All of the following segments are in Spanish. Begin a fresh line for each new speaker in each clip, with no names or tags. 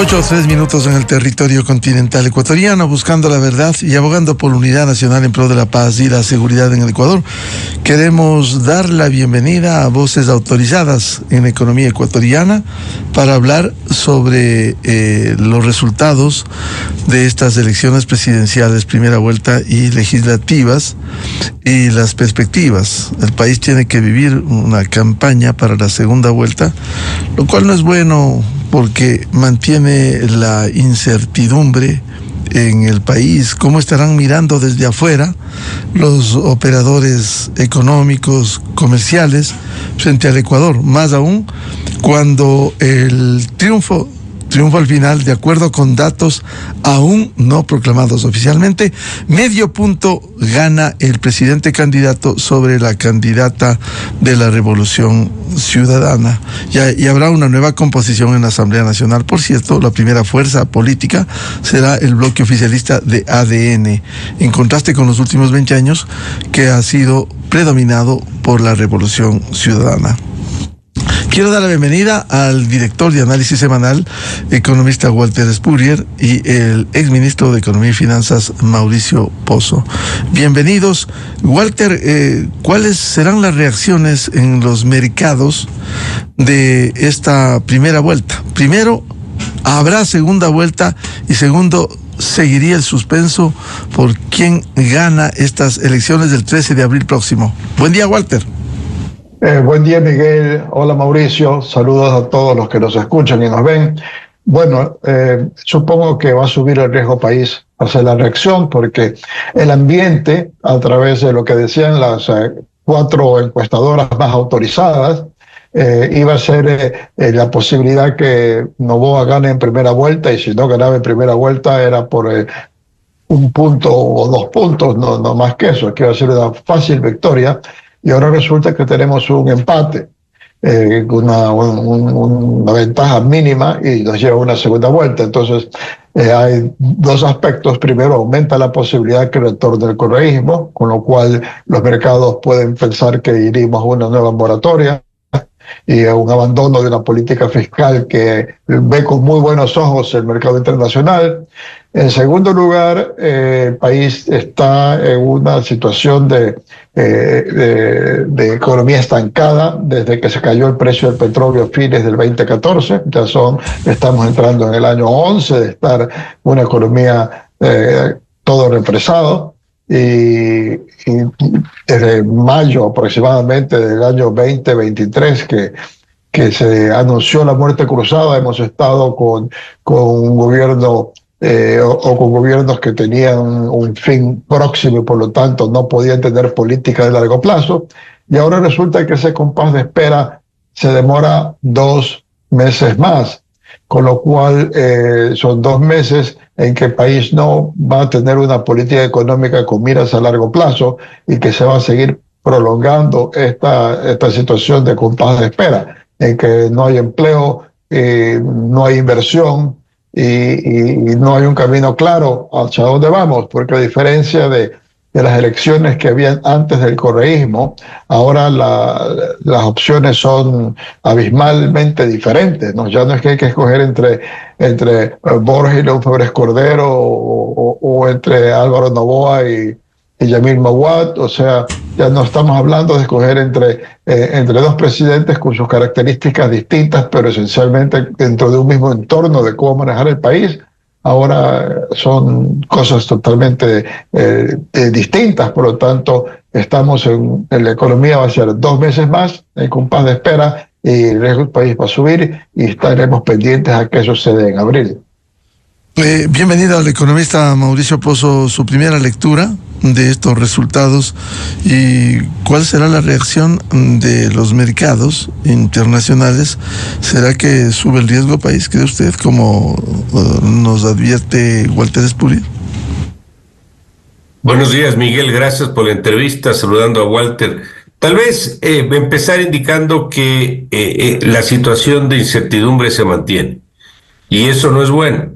8 o 3 minutos en el territorio continental ecuatoriano, buscando la verdad y abogando por la unidad nacional en pro de la paz y la seguridad en el Ecuador. Queremos dar la bienvenida a voces autorizadas en la economía ecuatoriana para hablar sobre los resultados de estas elecciones presidenciales, primera vuelta, y legislativas, y las perspectivas. El país tiene que vivir una campaña para la segunda vuelta, lo cual no es bueno porque mantiene la incertidumbre en el país. ¿Cómo estarán mirando desde afuera los operadores económicos, comerciales, frente al Ecuador? Más aún cuando el triunfo al final, de acuerdo con datos aún no proclamados oficialmente, medio punto gana el presidente candidato sobre la candidata de la Revolución Ciudadana. Y habrá una nueva composición en la Asamblea Nacional. Por cierto, la primera fuerza política será el bloque oficialista de ADN, en contraste con los últimos 20 años, que ha sido predominado por la Revolución Ciudadana. Quiero dar la bienvenida al director de Análisis Semanal, economista Walter Spurrier, y el exministro de Economía y Finanzas, Mauricio Pozo. Bienvenidos. Walter, ¿cuáles serán las reacciones en los mercados de esta primera vuelta? Primero, ¿habrá segunda vuelta? Y segundo, ¿seguiría el suspenso por quién gana estas elecciones del 13 de abril próximo? Buen día, Walter.
Buen día, Miguel. Hola, Mauricio. Saludos a todos los que nos escuchan y nos ven. Bueno, supongo que va a subir el riesgo país hacia la reacción, porque el ambiente, a través de lo que decían las 4 encuestadoras más autorizadas, iba a ser la posibilidad que Noboa gane en primera vuelta, y si no ganaba en primera vuelta era por 1 punto o 2 puntos, no más que eso, que iba a ser una fácil victoria. Y ahora resulta que tenemos un empate, una ventaja mínima, y nos lleva a una segunda vuelta. Entonces, hay 2 aspectos. Primero, aumenta la posibilidad que retorne el correísmo, con lo cual los mercados pueden pensar que iríamos a una nueva moratoria y a un abandono de una política fiscal que ve con muy buenos ojos el mercado internacional. En segundo lugar, el país está en una situación de economía estancada desde que se cayó el precio del petróleo a fines del 2014. Estamos entrando en el año 11 de estar una economía todo represado. Y desde mayo aproximadamente del año 2023 que se anunció la muerte cruzada, hemos estado con un gobierno o con gobiernos que tenían un fin próximo y por lo tanto no podían tener política de largo plazo. Y ahora resulta que ese compás de espera se demora 2 meses más, con lo cual son 2 meses en que el país no va a tener una política económica con miras a largo plazo y que se va a seguir prolongando esta situación de compás de espera, en que no hay empleo, no hay inversión y no hay un camino claro hacia dónde vamos, porque a diferencia de las elecciones que habían antes del correísmo, ahora las opciones son abismalmente diferentes, ¿no? Ya no es que hay que escoger entre Borges y León Febres Cordero o entre Álvaro Noboa y Yamil Mahuad. O sea, ya no estamos hablando de escoger entre 2 presidentes con sus características distintas, pero esencialmente dentro de un mismo entorno de cómo manejar el país. Ahora son cosas totalmente distintas, por lo tanto estamos en la economía va a ser 2 meses más en compás de espera y el riesgo del país va a subir y estaremos pendientes a que eso suceda en abril.
Bienvenido al economista Mauricio Pozo, su primera lectura de estos resultados y cuál será la reacción de los mercados internacionales. ¿Será que sube el riesgo país, cree usted, como nos advierte Walter Spurrier?
Buenos días, Miguel, gracias por la entrevista, saludando a Walter. Tal vez empezar indicando que la situación de incertidumbre se mantiene y eso no es bueno.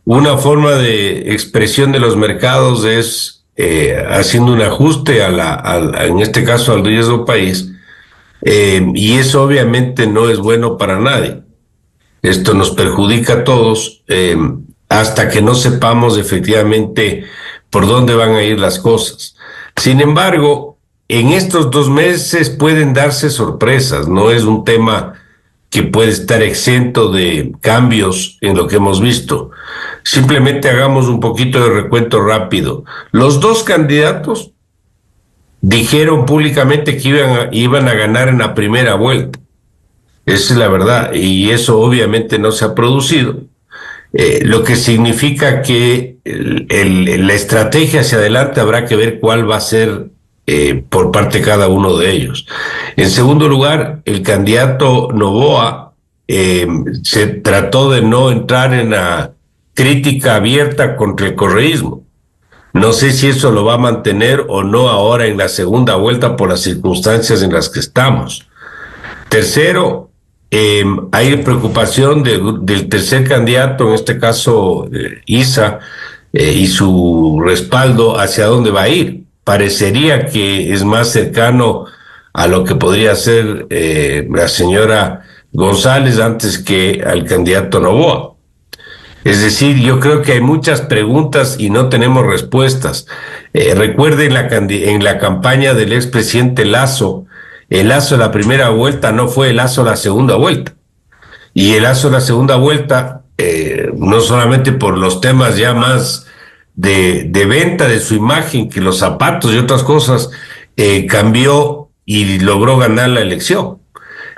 Una forma de expresión de los mercados es haciendo un ajuste en este caso al riesgo país, y eso obviamente no es bueno para nadie. Esto nos perjudica a todos hasta que no sepamos efectivamente por dónde van a ir las cosas. Sin embargo, en estos 2 meses pueden darse sorpresas, no es un tema que puede estar exento de cambios en lo que hemos visto. Simplemente hagamos un poquito de recuento rápido. Los dos candidatos dijeron públicamente que iban a ganar en la primera vuelta. Esa es la verdad, y eso obviamente no se ha producido. Lo que significa que la estrategia hacia adelante habrá que ver cuál va a ser por parte de cada uno de ellos. En segundo lugar, el candidato Noboa se trató de no entrar en la crítica abierta contra el correísmo. No sé si eso lo va a mantener o no ahora en la segunda vuelta por las circunstancias en las que estamos. Tercero, hay preocupación del tercer candidato, en este caso Issa, y su respaldo hacia dónde va a ir. Parecería que es más cercano a lo que podría ser la señora González antes que al candidato Noboa. Es decir, yo creo que hay muchas preguntas y no tenemos respuestas. Recuerden en la campaña del expresidente Lasso, el Lasso de la primera vuelta no fue el Lasso de la segunda vuelta. Y el Lasso de la segunda vuelta, no solamente por los temas ya más de venta de su imagen, que los zapatos y otras cosas, cambió y logró ganar la elección.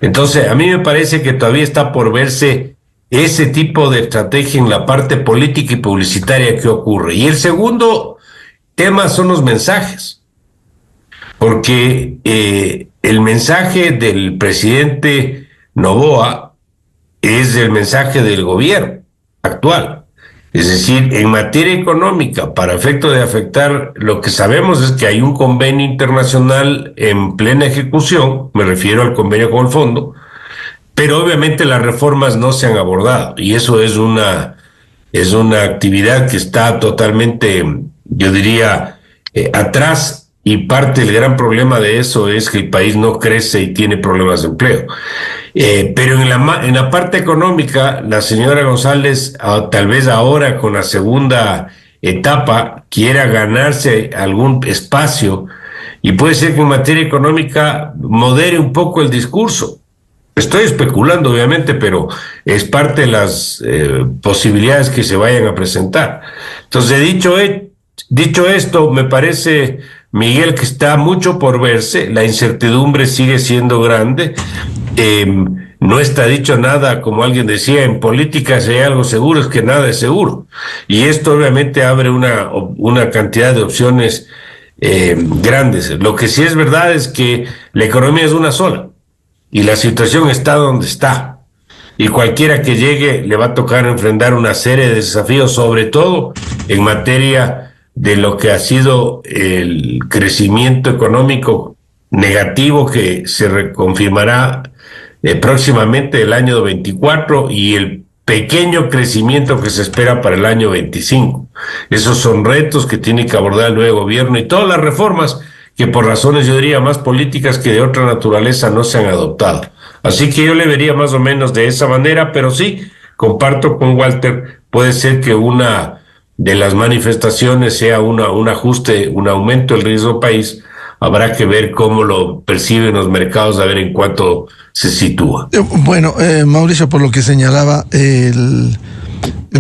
Entonces, a mí me parece que todavía está por verse ese tipo de estrategia en la parte política y publicitaria que ocurre. Y el segundo tema son los mensajes, porque el mensaje del presidente Noboa es el mensaje del gobierno actual. Es decir, en materia económica, para efecto de afectar, lo que sabemos es que hay un convenio internacional en plena ejecución, me refiero al convenio con el fondo, pero obviamente las reformas no se han abordado y eso es una actividad que está totalmente, yo diría, atrás, y parte del gran problema de eso es que el país no crece y tiene problemas de empleo. Pero en la parte económica, la señora González, tal vez ahora con la segunda etapa, quiera ganarse algún espacio y puede ser que en materia económica modere un poco el discurso. Estoy especulando, obviamente, pero es parte de las posibilidades que se vayan a presentar. Entonces, dicho esto, me parece, Miguel, que está mucho por verse. La incertidumbre sigue siendo grande. No está dicho nada, como alguien decía, en política si hay algo seguro es que nada es seguro. Y esto obviamente abre una cantidad de opciones grandes. Lo que sí es verdad es que la economía es una sola. Y la situación está donde está. Y cualquiera que llegue le va a tocar enfrentar una serie de desafíos, sobre todo en materia de lo que ha sido el crecimiento económico negativo que se reconfirmará próximamente el año 24 y el pequeño crecimiento que se espera para el año 25. Esos son retos que tiene que abordar el nuevo gobierno y todas las reformas que por razones, yo diría, más políticas que de otra naturaleza no se han adoptado. Así que yo le vería más o menos de esa manera, pero sí, comparto con Walter, puede ser que una de las manifestaciones sea un ajuste, un aumento del riesgo país. Habrá que ver cómo lo perciben los mercados, a ver en cuánto se sitúa.
Bueno, Mauricio, por lo que señalaba,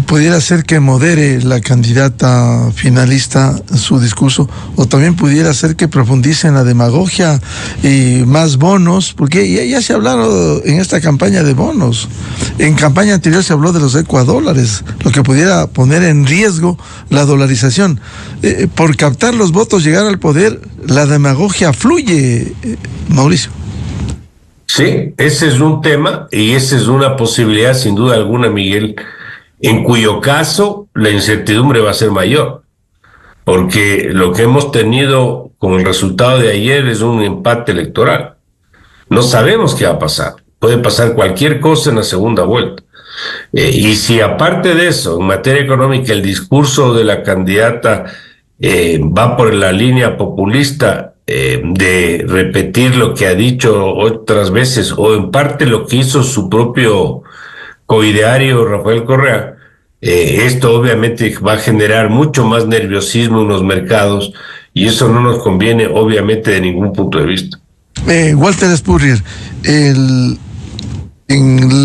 pudiera ser que modere la candidata finalista su discurso, o también pudiera ser que profundice en la demagogia y más bonos, porque ya se ha hablado en esta campaña de bonos. En campaña anterior se habló de los ecuadólares, lo que pudiera poner en riesgo la dolarización. Por captar los votos, llegar al poder, la demagogia fluye, Mauricio.
Sí, ese es un tema y esa es una posibilidad sin duda alguna, Miguel, en cuyo caso la incertidumbre va a ser mayor, porque lo que hemos tenido con el resultado de ayer es un empate electoral. No sabemos qué va a pasar, puede pasar cualquier cosa en la segunda vuelta. Y si aparte de eso, en materia económica, el discurso de la candidata va por la línea populista de repetir lo que ha dicho otras veces, o en parte lo que hizo su propio coideario Rafael Correa, esto obviamente va a generar mucho más nerviosismo en los mercados y eso no nos conviene obviamente de ningún punto de vista.
Walter Spurrier, en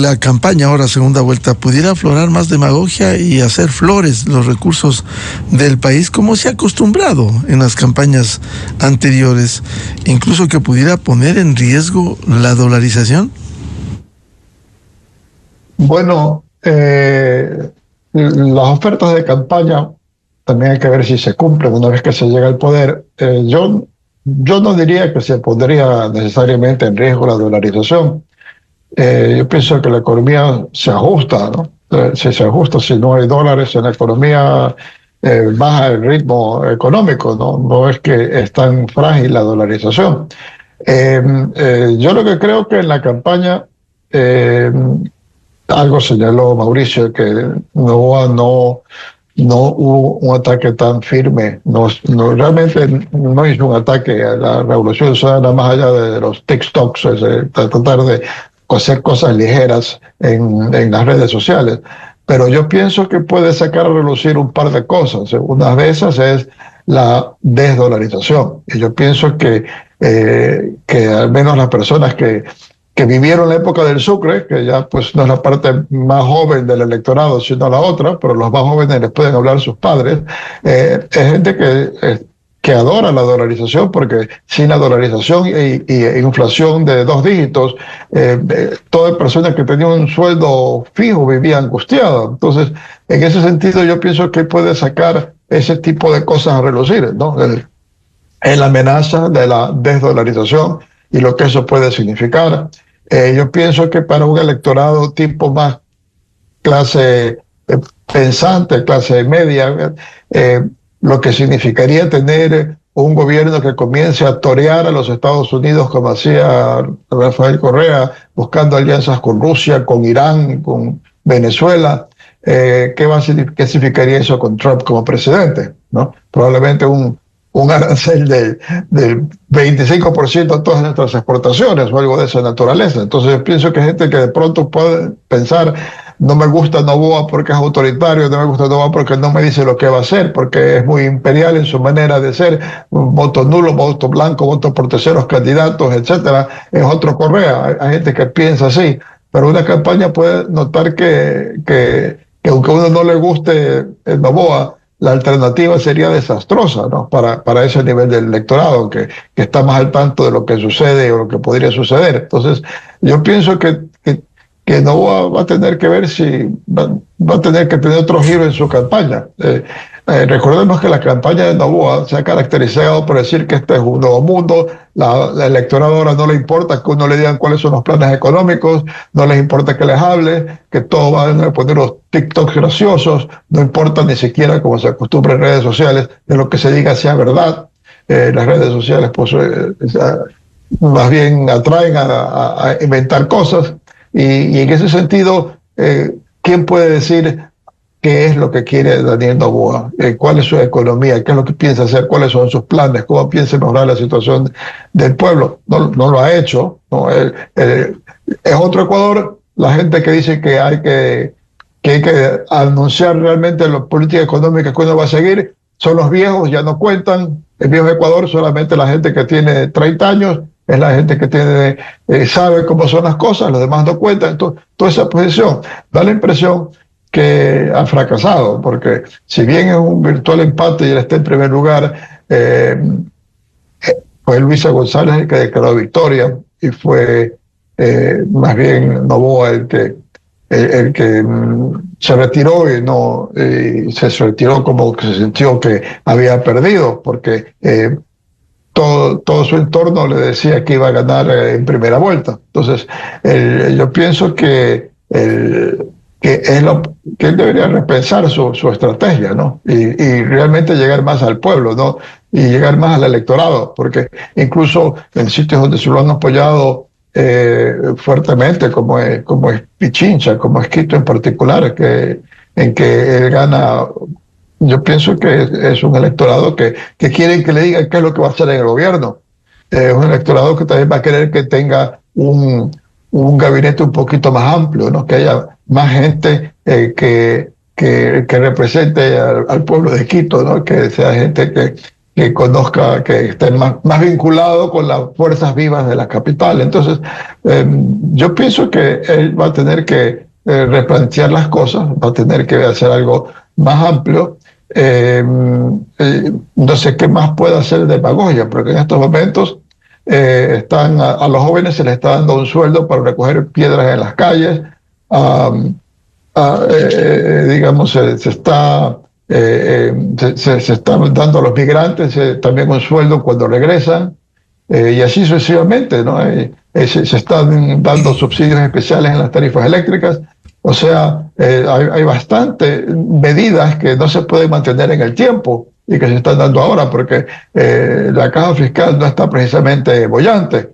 la campaña ahora, segunda vuelta, ¿pudiera aflorar más demagogia y hacer flores los recursos del país como se ha acostumbrado en las campañas anteriores, incluso que pudiera poner en riesgo la dolarización?
Bueno, las ofertas de campaña también hay que ver si se cumplen una vez que se llega al poder. Yo no diría que se pondría necesariamente en riesgo la dolarización. Yo pienso que la economía se ajusta, ¿no? Si se ajusta, si no hay dólares en la economía, baja el ritmo económico, ¿no? No es que es tan frágil la dolarización. Yo lo que creo que en la campaña, algo señaló Mauricio, que no hubo un ataque tan firme, realmente no hizo un ataque a la Revolución Ciudadana más allá de los TikToks, tratar de hacer cosas ligeras en las redes sociales. Pero yo pienso que puede sacar a relucir un par de cosas. Una de esas es la desdolarización. Y yo pienso que al menos las personas que vivieron la época del Sucre, que ya pues no es la parte más joven del electorado, sino la otra, pero los más jóvenes les pueden hablar sus padres, es gente que adora la dolarización, porque sin la dolarización y inflación de 2 dígitos, toda persona que tenía un sueldo fijo vivía angustiada. Entonces, en ese sentido, yo pienso que puede sacar ese tipo de cosas a relucir, ¿no? La amenaza de la desdolarización y lo que eso puede significar. Yo pienso que para un electorado tipo más clase pensante, clase media, lo que significaría tener un gobierno que comience a torear a los Estados Unidos como hacía Rafael Correa, buscando alianzas con Rusia, con Irán, con Venezuela. ¿Qué significaría eso con Trump como presidente, ¿no? Probablemente un arancel del 25% a todas nuestras exportaciones o algo de esa naturaleza. Entonces yo pienso que hay gente que de pronto puede pensar, no me gusta Noboa porque es autoritario, no me gusta Noboa porque no me dice lo que va a hacer, porque es muy imperial en su manera de ser, voto nulo, voto blanco, voto por terceros candidatos, etcétera. Es otro Correa. Hay gente que piensa así, pero una campaña puede notar que aunque a uno no le guste Noboa, la alternativa sería desastrosa, ¿no? Para ese nivel del electorado que está más al tanto de lo que sucede o lo que podría suceder. Entonces, yo pienso que no va a tener que ver si va a tener que tener otro giro en su campaña. Recordemos que la campaña de Noboa se ha caracterizado por decir que este es un nuevo mundo. La electorado ahora no le importa que uno le digan cuáles son los planes económicos, no les importa que les hable, que todos van a poner los TikToks graciosos, no importa ni siquiera, como se acostumbra en redes sociales, de lo que se diga sea verdad. Las redes sociales pues más bien atraen a inventar cosas y en ese sentido, ¿quién puede decir qué es lo que quiere Daniel Noboa? ¿Cuál es su economía? ¿Qué es lo que piensa hacer? ¿Cuáles son sus planes? ¿Cómo piensa mejorar la situación del pueblo? No lo ha hecho, ¿no? Es otro Ecuador. La gente que dice que hay que anunciar realmente la política económica que uno va a seguir son los viejos, ya no cuentan. El viejo Ecuador solamente la gente que tiene 30 años, es la gente que sabe cómo son las cosas, los demás no cuentan. Entonces, toda esa posición da la impresión que ha fracasado, porque si bien es un virtual empate y él está en primer lugar, fue Luisa González el que declaró victoria y fue más bien Noboa el que se retiró y se retiró como que se sintió que había perdido, porque todo su entorno le decía que iba a ganar en primera vuelta. Entonces, yo pienso que él debería repensar su estrategia, ¿no? Y realmente llegar más al pueblo, ¿no? Y llegar más al electorado, porque incluso en sitios donde se lo han apoyado fuertemente, como es Pichincha, como es Quito en particular, en que él gana. Yo pienso que es un electorado que quieren que le digan qué es lo que va a hacer en el gobierno. Es un electorado que también va a querer que tenga un un gabinete un poquito más amplio, ¿no? Que haya más gente que represente al pueblo de Quito, ¿no? Que sea gente que conozca, que esté más vinculado con las fuerzas vivas de la capital. Entonces, yo pienso que él va a tener que replantear las cosas, va a tener que hacer algo más amplio. No sé qué más puede hacer demagogia, porque en estos momentos a los jóvenes se les está dando un sueldo para recoger piedras en las calles. Digamos, se está dando a los migrantes también un sueldo cuando regresan, y así sucesivamente, ¿no? Se están dando subsidios especiales en las tarifas eléctricas. O sea, hay bastantes medidas que no se pueden mantener en el tiempo y que se están dando ahora porque la caja fiscal no está precisamente boyante.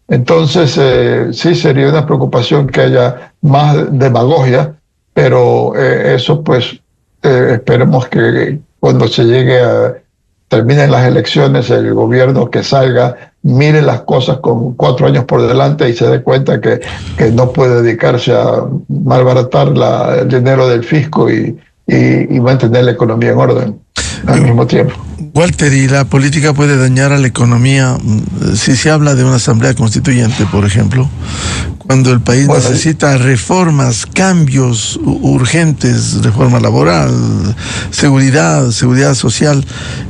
Entonces, sí sería una preocupación que haya más demagogia, pero eso pues esperemos que cuando terminen las elecciones, el gobierno que salga mire las cosas con 4 años por delante y se dé cuenta que no puede dedicarse a malbaratar el dinero del fisco y mantener la economía en orden al mismo tiempo.
Walter, ¿y la política puede dañar a la economía si se habla de una asamblea constituyente, por ejemplo, cuando el país necesita reformas, cambios urgentes, reforma laboral, seguridad social,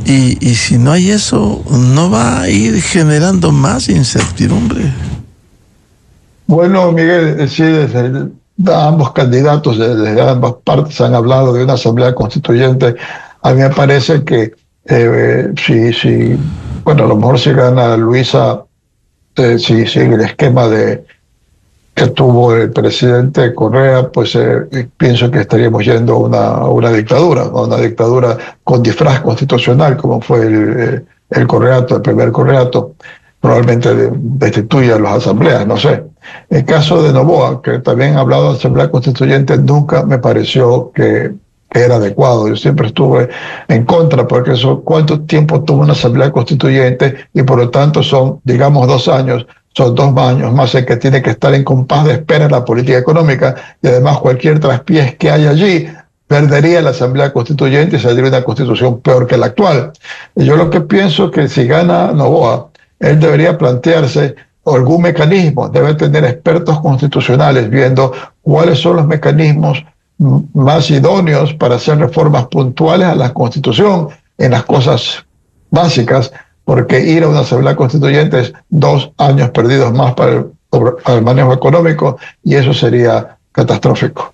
y si no hay eso, no va a ir generando más incertidumbre?
Bueno, Miguel, sí, desde ambos candidatos, desde ambas partes han hablado de una asamblea constituyente. A mí me parece que bueno, a lo mejor si gana Luisa, si el esquema que tuvo el presidente Correa, pues pienso que estaríamos yendo a una dictadura con disfraz constitucional, como fue el Correato, el primer Correato. Probablemente destituya las asambleas, no sé. El caso de Noboa, que también ha hablado de asamblea constituyente, nunca me pareció que era adecuado. Yo siempre estuve en contra, porque ¿cuánto tiempo tuvo una asamblea constituyente? Y por lo tanto son, digamos, 2 años, son 2 años más el que tiene que estar en compás de espera en la política económica, y además cualquier traspiés que haya allí perdería la asamblea constituyente y saldría una constitución peor que la actual. Y yo lo que pienso es que si gana Noboa, él debería plantearse algún mecanismo, debe tener expertos constitucionales viendo cuáles son los mecanismos más idóneos para hacer reformas puntuales a la Constitución en las cosas básicas, porque ir a una asamblea constituyente es 2 años perdidos más para el manejo económico, y eso sería catastrófico.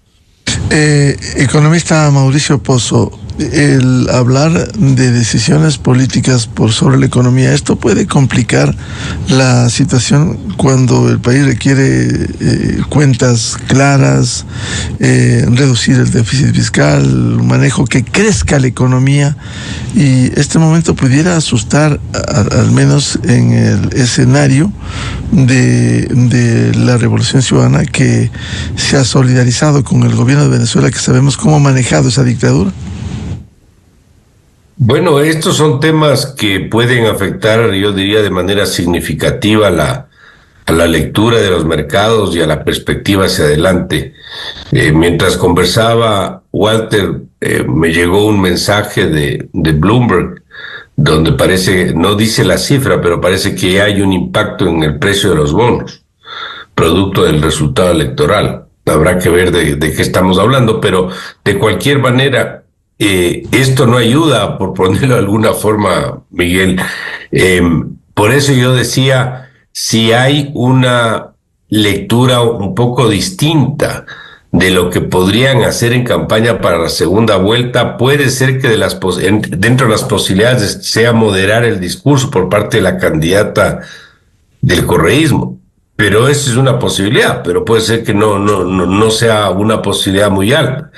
Economista Mauricio Pozo, el hablar de decisiones políticas por sobre la economía, ¿esto puede complicar la situación cuando el país requiere cuentas claras, reducir el déficit fiscal, un manejo que crezca la economía? Y este momento pudiera asustar, al menos en el escenario de la Revolución Ciudadana, que se ha solidarizado con el gobierno de Venezuela, que sabemos cómo ha manejado esa dictadura.
Bueno, estos son temas que pueden afectar, yo diría, de manera significativa a la lectura de los mercados y a la perspectiva hacia adelante. Mientras conversaba, Walter, me llegó un mensaje de Bloomberg, donde parece, no dice la cifra, pero parece que hay un impacto en el precio de los bonos, producto del resultado electoral. Habrá que ver de qué estamos hablando, pero de cualquier manera, esto no ayuda, por ponerlo de alguna forma, Miguel. Por eso yo decía, si hay una lectura un poco distinta de lo que podrían hacer en campaña para la segunda vuelta, puede ser que dentro de las posibilidades sea moderar el discurso por parte de la candidata del correísmo. Pero esa es una posibilidad, pero puede ser que no sea una posibilidad muy alta.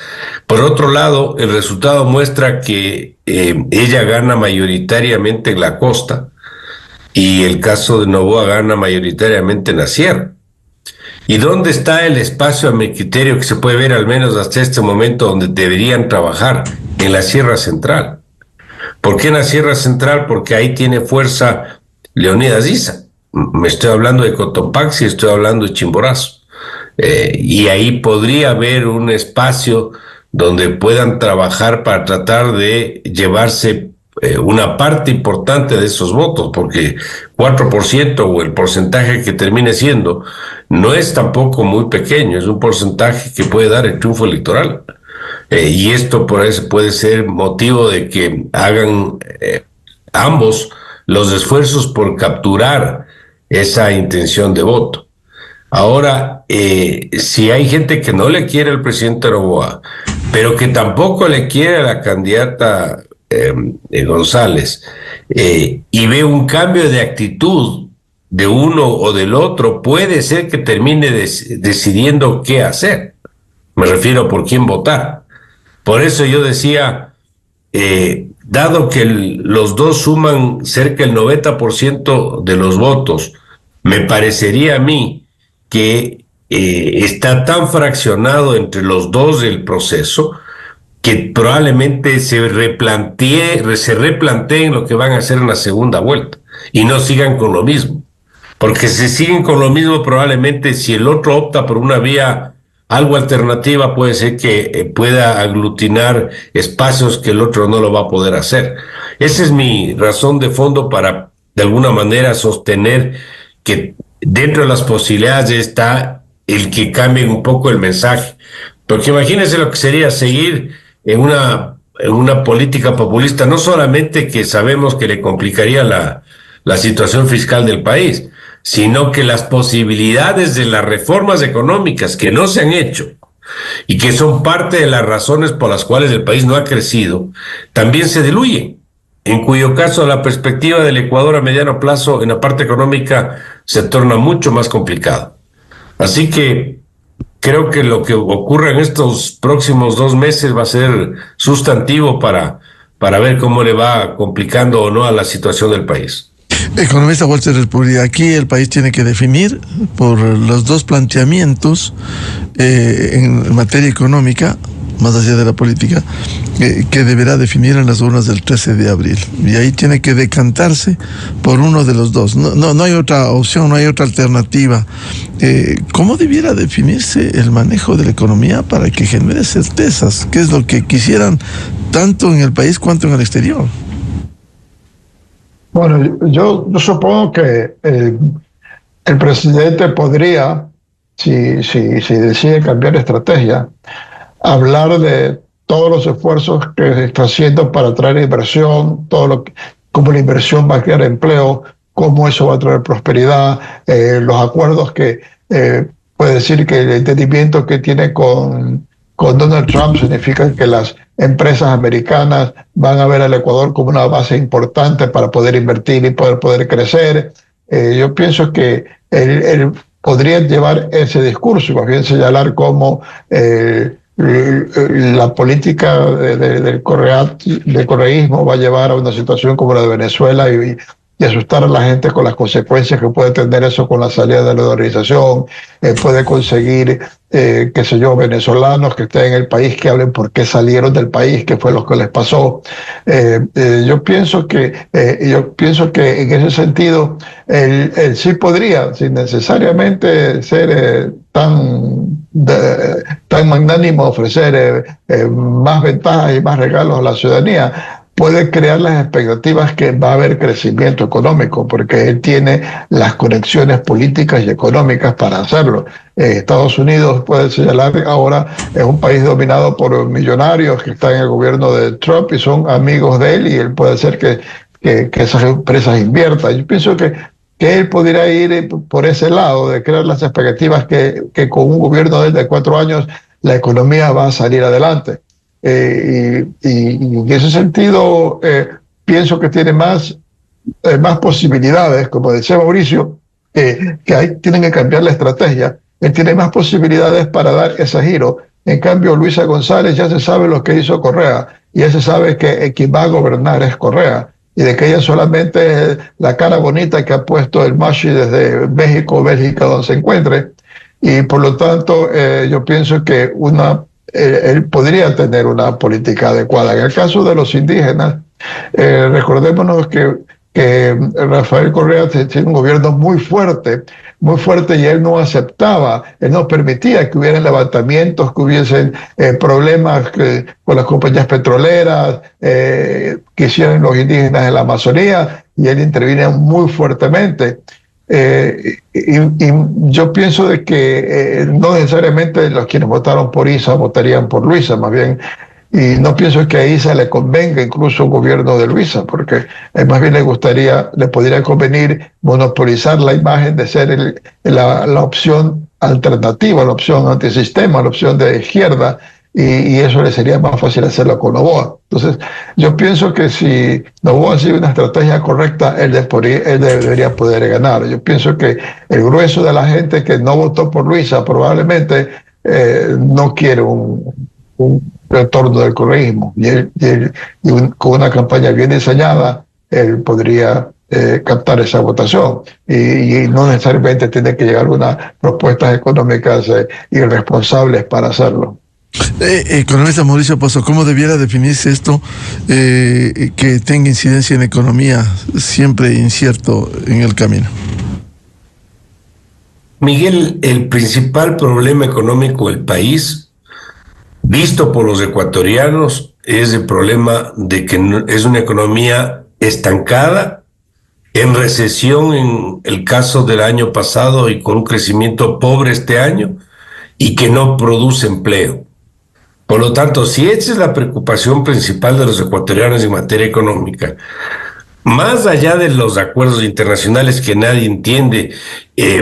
Por otro lado, el resultado muestra que ella gana mayoritariamente en la costa, y el caso de Noboa gana mayoritariamente en la sierra. ¿Y dónde está el espacio, a mi criterio, que se puede ver al menos hasta este momento donde deberían trabajar? En la Sierra Central. ¿Por qué en la Sierra Central? Porque ahí tiene fuerza Leonidas Issa. Me estoy hablando de Cotopaxi, estoy hablando de Chimborazo. Y ahí podría haber un espacio donde puedan trabajar para tratar de llevarse una parte importante de esos votos, porque 4% o el porcentaje que termine siendo no es tampoco muy pequeño, es un porcentaje que puede dar el triunfo electoral. Y esto por eso puede ser motivo de que hagan ambos los esfuerzos por capturar esa intención de voto. Ahora, si hay gente que no le quiere al presidente Noboa, pero que tampoco le quiere a la candidata González, y ve un cambio de actitud de uno o del otro, puede ser que termine decidiendo qué hacer. Me refiero a por quién votar. Por eso yo decía, dado que los dos suman cerca del 90% de los votos, me parecería a mí que está tan fraccionado entre los dos el proceso que probablemente se replanteen lo que van a hacer en la segunda vuelta y no sigan con lo mismo. Porque si siguen con lo mismo, probablemente si el otro opta por una vía algo alternativa, puede ser que pueda aglutinar espacios que el otro no lo va a poder hacer. Esa es mi razón de fondo para, de alguna manera, sostener que dentro de las posibilidades está el que cambien un poco el mensaje. Porque imagínense lo que sería seguir en una política populista, no solamente que sabemos que le complicaría la situación fiscal del país, sino que las posibilidades de las reformas económicas que no se han hecho y que son parte de las razones por las cuales el país no ha crecido, también se diluyen, en cuyo caso la perspectiva del Ecuador a mediano plazo en la parte económica se torna mucho más complicado. Así que creo que lo que ocurra en estos próximos 2 meses va a ser sustantivo para ver cómo le va complicando o no a la situación del país.
Economista Walter Lepúlida, aquí el país tiene que definir por los dos planteamientos en materia económica, más allá de la política, que deberá definir en las urnas del 13 de abril. Y ahí tiene que decantarse por uno de los dos. No hay otra opción, no hay otra alternativa. ¿Cómo debiera definirse el manejo de la economía para que genere certezas? ¿Qué es lo que quisieran tanto en el país cuanto en el exterior?
Bueno, yo supongo que el presidente podría, si decide cambiar estrategia, hablar de todos los esfuerzos que está haciendo para traer inversión, cómo la inversión va a crear empleo, cómo eso va a traer prosperidad, los acuerdos que puede decir que el entendimiento que tiene con Donald Trump significa que las empresas americanas van a ver al Ecuador como una base importante para poder invertir y poder crecer. Yo pienso que él podría llevar ese discurso y más bien señalar cómo la política del correísmo va a llevar a una situación como la de Venezuela y asustar a la gente con las consecuencias que puede tener eso con la salida de la dolarización. Puede conseguir, venezolanos que estén en el país que hablen por qué salieron del país, qué fue lo que les pasó. Yo pienso que en ese sentido él sí podría, sin necesariamente ser tan magnánimo, ofrecer más ventajas y más regalos a la ciudadanía, puede crear las expectativas que va a haber crecimiento económico, porque él tiene las conexiones políticas y económicas para hacerlo. Estados Unidos, puede señalar, ahora es un país dominado por millonarios que están en el gobierno de Trump y son amigos de él, y él puede hacer que esas empresas inviertan. Yo pienso que él podría ir por ese lado, de crear las expectativas que con un gobierno de 4 años la economía va a salir adelante. Y en ese sentido pienso que tiene más posibilidades, como decía Mauricio, que tienen que cambiar la estrategia. Él tiene más posibilidades para dar ese giro. En cambio, Luisa González ya se sabe lo que hizo Correa, y ya se sabe que quien va a gobernar es Correa, y de que ella solamente es la cara bonita que ha puesto el Mashi desde México, Bélgica, donde se encuentre, y por lo tanto yo pienso que él podría tener una política adecuada. En el caso de los indígenas, recordémonos que que Rafael Correa tiene un gobierno muy fuerte, y él no aceptaba, él no permitía que hubieran levantamientos, que hubiesen problemas con las compañías petroleras, que hicieran los indígenas en la Amazonía, y él interviene muy fuertemente. Y yo pienso de que no necesariamente los quienes votaron por Issa votarían por Luisa, más bien. Y no pienso que a Issa le convenga incluso un gobierno de Luisa, porque más bien le podría convenir monopolizar la imagen de ser la opción alternativa, la opción antisistema, la opción de izquierda, y eso le sería más fácil hacerlo con Noboa. Entonces, yo pienso que si Noboa sigue una estrategia correcta, él debería poder ganar. Yo pienso que el grueso de la gente que no votó por Luisa probablemente no quiere un retorno del correísmo, con una campaña bien diseñada, él podría captar esa votación y no necesariamente tiene que llegar unas propuestas económicas irresponsables para hacerlo.
Economista Mauricio Pozo, ¿cómo debiera definirse esto que tenga incidencia en la economía, siempre incierto en el camino?
Miguel, el principal problema económico del país, visto por los ecuatorianos, es el problema de que es una economía estancada, en recesión en el caso del año pasado y con un crecimiento pobre este año, y que no produce empleo. Por lo tanto, si esa es la preocupación principal de los ecuatorianos en materia económica, más allá de los acuerdos internacionales que nadie entiende,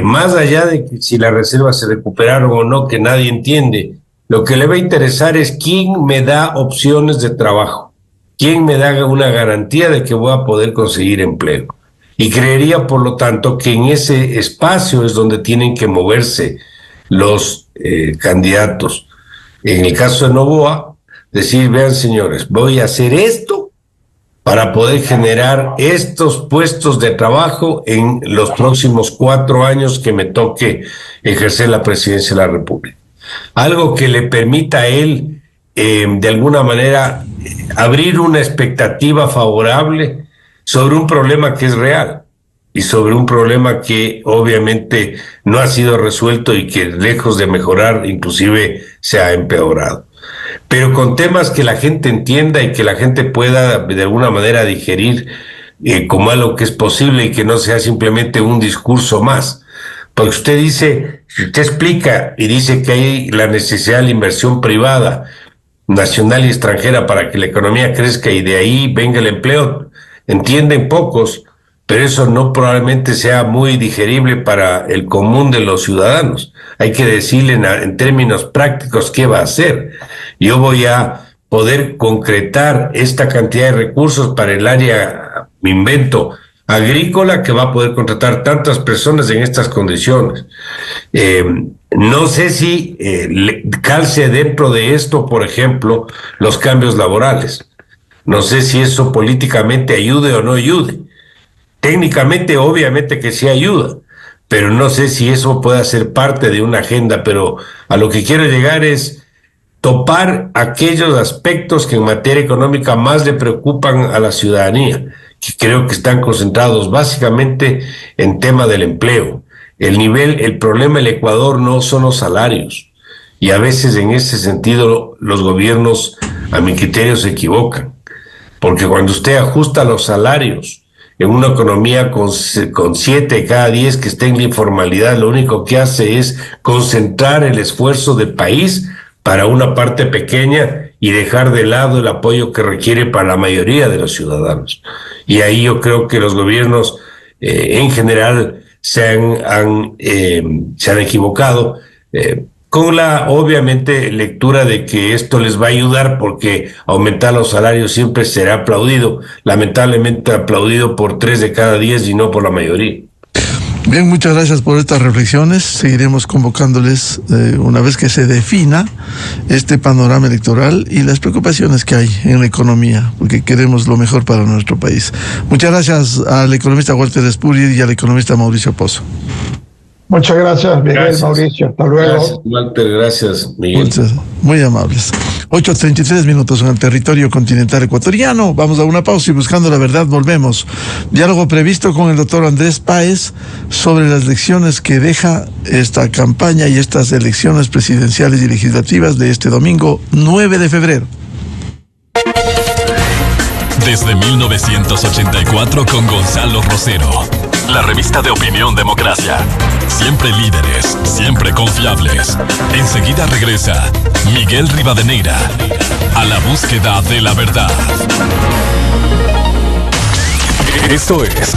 más allá de que si las reservas se recuperaron o no, que nadie entiende, lo que le va a interesar es quién me da opciones de trabajo, quién me da una garantía de que voy a poder conseguir empleo. Y creería, por lo tanto, que en ese espacio es donde tienen que moverse los candidatos. En el caso de Noboa, decir, vean señores, voy a hacer esto para poder generar estos puestos de trabajo en los próximos 4 años que me toque ejercer la presidencia de la República. Algo que le permita a él, de alguna manera, abrir una expectativa favorable sobre un problema que es real y sobre un problema que obviamente no ha sido resuelto y que lejos de mejorar inclusive se ha empeorado. Pero con temas que la gente entienda y que la gente pueda de alguna manera digerir como algo que es posible y que no sea simplemente un discurso más. Porque usted dice, si usted explica y dice que hay la necesidad de la inversión privada, nacional y extranjera para que la economía crezca y de ahí venga el empleo, entienden pocos, pero eso no probablemente sea muy digerible para el común de los ciudadanos. Hay que decirle en términos prácticos qué va a hacer. Yo voy a poder concretar esta cantidad de recursos para el área, me invento, agrícola, que va a poder contratar tantas personas en estas condiciones. No sé si calce dentro de esto, por ejemplo, los cambios laborales. No sé si eso políticamente ayude o no ayude. Técnicamente, obviamente que sí ayuda, pero no sé si eso pueda ser parte de una agenda, pero a lo que quiero llegar es topar aquellos aspectos que en materia económica más le preocupan a la ciudadanía, que creo que están concentrados básicamente en tema del empleo. El problema del Ecuador no son los salarios, y a veces en ese sentido los gobiernos, a mi criterio, se equivocan, porque cuando usted ajusta los salarios en una economía con 7 de cada 10 que está en la informalidad, lo único que hace es concentrar el esfuerzo del país para una parte pequeña y dejar de lado el apoyo que requiere para la mayoría de los ciudadanos. Y ahí yo creo que los gobiernos en general se han equivocado, con la obviamente lectura de que esto les va a ayudar porque aumentar los salarios siempre será aplaudido, lamentablemente aplaudido por 3 de cada 10 y no por la mayoría.
Bien, muchas gracias por estas reflexiones. Seguiremos convocándoles una vez que se defina este panorama electoral y las preocupaciones que hay en la economía, porque queremos lo mejor para nuestro país. Muchas gracias al economista Walter Espúrier y al economista Mauricio Pozo.
Muchas gracias, Miguel,
Gracias.
Mauricio. Hasta luego.
Gracias, Walter. Gracias, Miguel.
Muchas, muy amables. 8:33 en el territorio continental ecuatoriano. Vamos a una pausa y buscando la verdad volvemos. Diálogo previsto con el doctor Andrés Páez sobre las lecciones que deja esta campaña y estas elecciones presidenciales y legislativas de este domingo 9 de febrero.
Desde 1984 con Gonzalo Rosero. La revista de opinión Democracia. Siempre líderes, siempre confiables. Enseguida regresa Miguel Rivadeneira a la búsqueda de la verdad. Esto es